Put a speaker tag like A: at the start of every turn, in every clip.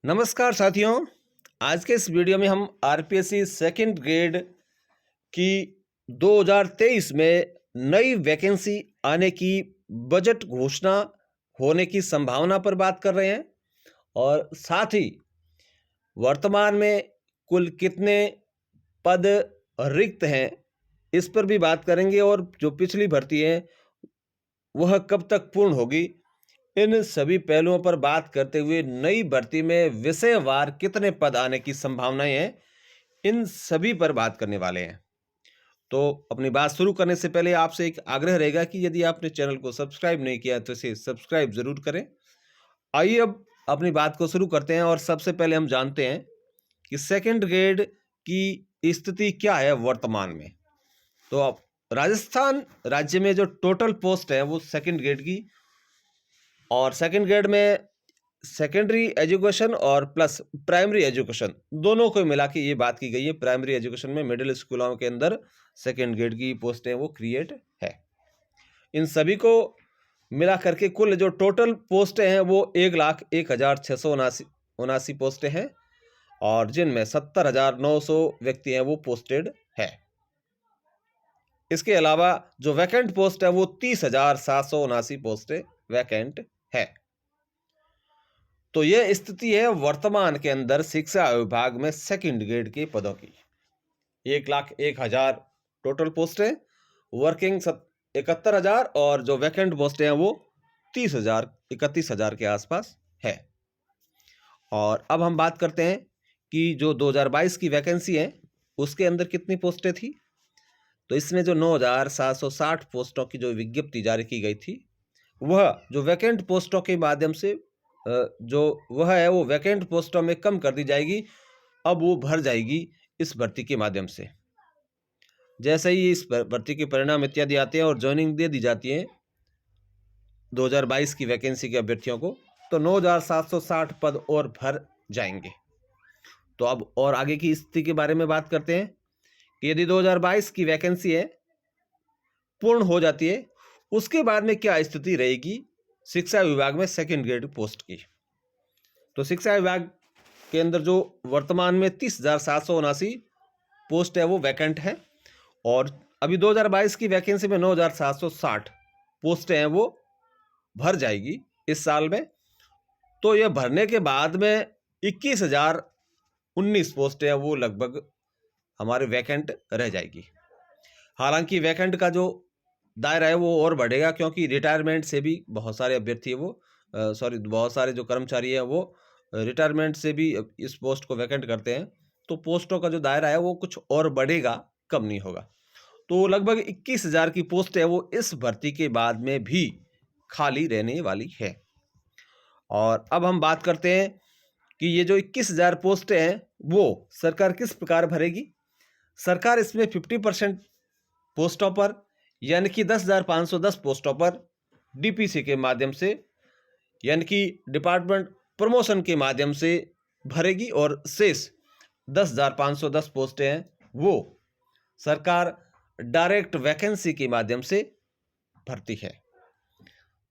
A: नमस्कार साथियों। आज के इस वीडियो में हम आरपीएससी सेकंड ग्रेड की 2023 में नई वैकेंसी आने की बजट घोषणा होने की संभावना पर बात कर रहे हैं और साथ ही वर्तमान में कुल कितने पद रिक्त हैं इस पर भी बात करेंगे और जो पिछली भर्ती है वह कब तक पूर्ण होगी। इन सभी पहलुओं पर बात करते हुए नई भर्ती में विषयवार कितने पद आने की संभावनाएं हैं, इन सभी पर बात करने वाले हैं। तो अपनी बात शुरू करने से पहले आपसे एक आग्रह रहेगा कि यदि आपने चैनल को सब्सक्राइब नहीं किया तो इसे सब्सक्राइब जरूर करें। आइए अब अपनी बात को शुरू करते हैं और सबसे पहले हम जानते हैं कि सेकंड ग्रेड की स्थिति क्या है वर्तमान में। तो अब राजस्थान राज्य में जो टोटल पोस्ट है वो सेकंड ग्रेड की, और सेकंड ग्रेड में सेकेंडरी एजुकेशन और प्लस प्राइमरी एजुकेशन दोनों को मिला के ये बात की गई है। प्राइमरी एजुकेशन में मिडिल स्कूलों के अंदर सेकंड ग्रेड की पोस्टें वो क्रिएट है। इन सभी को मिला करके कुल जो टोटल पोस्टें हैं वो 1,01,679 पोस्टें हैं और जिनमें 70,900 व्यक्ति हैं वो पोस्टेड है। इसके अलावा जो वैकेंट पोस्ट है वो 30,779 पोस्टें वैकेंट है। तो यह स्थिति है वर्तमान के अंदर शिक्षा विभाग में सेकंड ग्रेड के पदों की। 1,01,000 टोटल पोस्टें, वर्किंग 71,000 और जो वैकेंट पोस्टें हैं वो 30,000 31,000 के आसपास है। और अब हम बात करते हैं कि जो 2022 की वैकेंसी है उसके अंदर कितनी पोस्टें थी। तो इसमें जो 9,760 पोस्टों की जो विज्ञप्ति जारी की गई थी वह जो वैकेंट पोस्टों के माध्यम से जो वह है वो वैकेंट पोस्टों में कम कर दी जाएगी। अब वो भर जाएगी इस भर्ती के माध्यम से। जैसे ही इस भर्ती के परिणाम इत्यादि आते हैं और ज्वाइनिंग दे दी जाती है 2022 की वैकेंसी के अभ्यर्थियों को, तो 9,760 पद और भर जाएंगे। तो अब और आगे की स्थिति के बारे में बात करते हैं कि यदि 2022 की वैकेंसी है पूर्ण हो जाती है, उसके बाद में क्या स्थिति रहेगी शिक्षा विभाग में सेकंड ग्रेड पोस्ट की। तो शिक्षा विभाग के अंदर जो वर्तमान में 30,779 पोस्ट है वो वैकेंट है और अभी 2022 की वैकेंसी में 9,760 पोस्टें हैं वो भर जाएगी इस साल में। तो यह भरने के बाद में 21,019 पोस्टें हैं वो लगभग हमारे वैकेंट रह जाएगी। हालांकि वैकेंट का जो दायरा है वो और बढ़ेगा क्योंकि रिटायरमेंट से भी बहुत सारे अभ्यर्थी है वो बहुत सारे जो कर्मचारी है वो रिटायरमेंट से भी इस पोस्ट को वैकेंट करते हैं। तो पोस्टों का जो दायरा है वो कुछ और बढ़ेगा, कम नहीं होगा। तो लगभग 21,000 की पोस्ट है वो इस भर्ती के बाद में भी खाली रहने वाली है। और अब हम बात करते हैं कि ये जो 21,000 पोस्टें हैं वो सरकार किस प्रकार भरेगी। सरकार इसमें 50% पोस्टों पर यानी कि 10,510 पोस्टों पर डीपीसी के माध्यम से यानी कि डिपार्टमेंट प्रमोशन के माध्यम से भरेगी और शेष 10,510 पोस्टें हैं वो सरकार डायरेक्ट वैकेंसी के माध्यम से भरती है।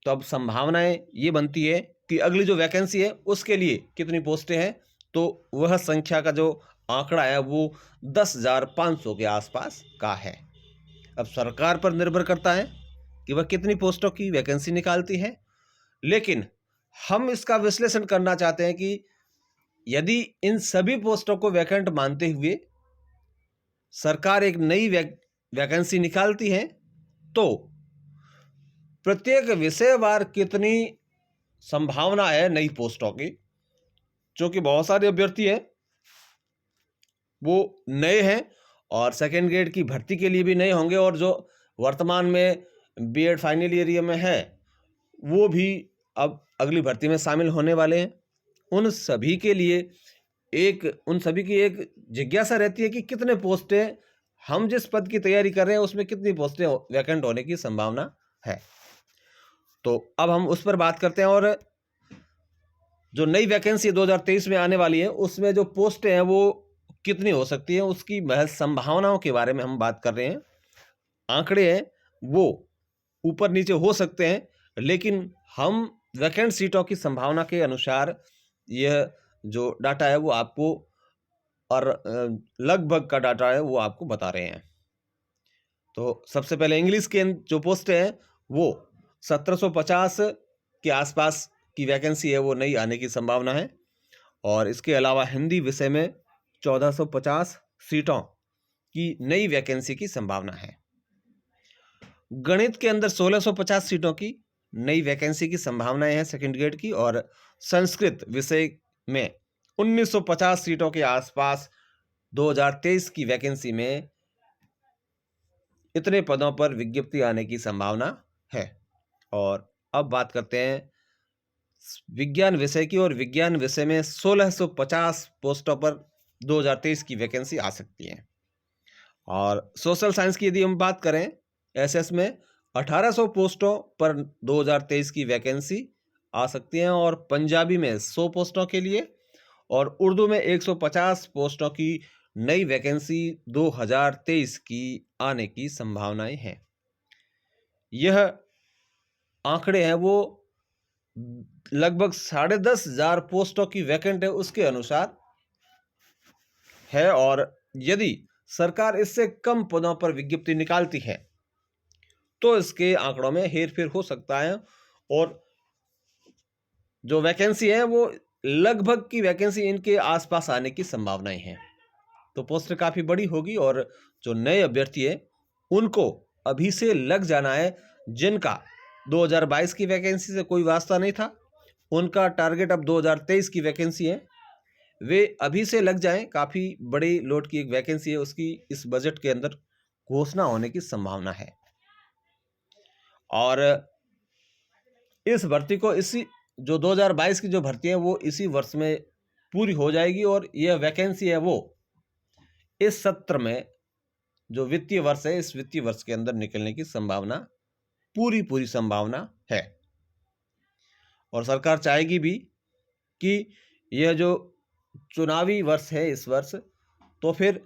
A: तो अब संभावनाएं ये बनती है कि अगली जो वैकेंसी है उसके लिए कितनी पोस्टें हैं, तो वह संख्या का जो आंकड़ा है वो 10,500 के आसपास का है। अब सरकार पर निर्भर करता है कि वह कितनी पोस्टों की वैकेंसी निकालती है, लेकिन हम इसका विश्लेषण करना चाहते हैं कि यदि इन सभी पोस्टों को वैकेंट मानते हुए सरकार एक नई वैकेंसी निकालती है तो प्रत्येक विषयवार कितनी संभावना है नई पोस्टों की। क्योंकि बहुत सारे अभ्यर्थी हैं वो नए हैं और सेकेंड ग्रेड की भर्ती के लिए भी नए होंगे और जो वर्तमान में बीएड फाइनल ईयर में है वो भी अब अगली भर्ती में शामिल होने वाले हैं। उन सभी की एक जिज्ञासा रहती है कि कितने पोस्टें, हम जिस पद की तैयारी कर रहे हैं उसमें कितनी पोस्टें वैकेंट होने की संभावना है। तो अब हम उस पर बात करते हैं और जो नई वैकेंसी 2023 में आने वाली है उसमें जो पोस्टें हैं वो कितनी हो सकती है उसकी महज संभावनाओं के बारे में हम बात कर रहे हैं। आंकड़े हैं वो ऊपर नीचे हो सकते हैं, लेकिन हम वैकेंट सीटों की संभावना के अनुसार यह जो डाटा है वो आपको और लगभग का डाटा है वो आपको बता रहे हैं। तो सबसे पहले इंग्लिश के जो पोस्ट हैं वो 1750 के आसपास की वैकेंसी है वो नई आने की संभावना है। और इसके अलावा हिंदी विषय में 1450 सीटों की नई वैकेंसी की संभावना है। गणित के अंदर 1650 सीटों की नई वैकेंसी की संभावनाएं हैं सेकंड ग्रेड की। और संस्कृत विषय में 1950 सीटों के आसपास 2023 की वैकेंसी में इतने पदों पर विज्ञप्ति आने की संभावना है। और अब बात करते हैं विज्ञान विषय की। और विज्ञान विषय में 1650 पोस्टों पर 2023 की वैकेंसी आ सकती है। और सोशल साइंस की यदि हम बात करें एसएस में 1800 पोस्टों पर 2023 की वैकेंसी आ सकती है। और पंजाबी में 100 पोस्टों के लिए और उर्दू में 150 पोस्टों की नई वैकेंसी 2023 की आने की संभावनाएं हैं। यह आंकड़े हैं वो लगभग 10,500 पोस्टों की वैकेंट है उसके अनुसार है। और यदि सरकार इससे कम पदों पर विज्ञप्ति निकालती है तो इसके आंकड़ों में हेरफेर हो सकता है। और जो वैकेंसी है वो लगभग की वैकेंसी इनके आसपास आने की संभावनाएं हैं। तो पोस्ट काफ़ी बड़ी होगी। और जो नए अभ्यर्थी हैं उनको अभी से लग जाना है। जिनका 2022 की वैकेंसी से कोई वास्ता नहीं था, उनका टारगेट अब 2023 की वैकेंसी है, वे अभी से लग जाएं। काफ़ी बड़ी लोड की एक वैकेंसी है, उसकी इस बजट के अंदर घोषणा होने की संभावना है। और इस भर्ती को इसी जो 2022 की जो भर्ती है वो इसी वर्ष में पूरी हो जाएगी। और यह वैकेंसी है वो इस सत्र में जो वित्तीय वर्ष है इस वित्तीय वर्ष के अंदर निकलने की संभावना पूरी संभावना है। और सरकार चाहेगी भी कि यह जो चुनावी वर्ष है इस वर्ष, तो फिर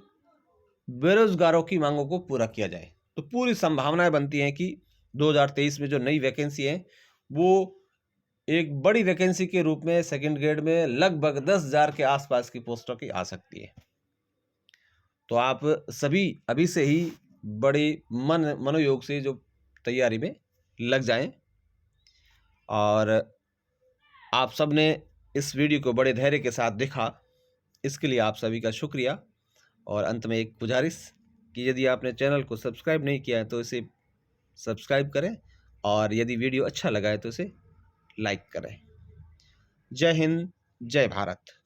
A: बेरोजगारों की मांगों को पूरा किया जाए। तो पूरी संभावनाएं बनती हैं कि 2023 में जो नई वैकेंसी है वो एक बड़ी वैकेंसी के रूप में सेकंड ग्रेड में लगभग 10,000 के आसपास की पोस्टों की आ सकती है। तो आप सभी अभी से ही बड़े मनोयोग से जो तैयारी में लग जाएं। और आप सब ने इस वीडियो को बड़े धैर्य के साथ देखा, इसके लिए आप सभी का शुक्रिया। और अंत में एक गुजारिश कि यदि आपने चैनल को सब्सक्राइब नहीं किया है तो इसे सब्सक्राइब करें। और यदि वीडियो अच्छा लगा है तो इसे लाइक करें। जय हिंद, जय भारत।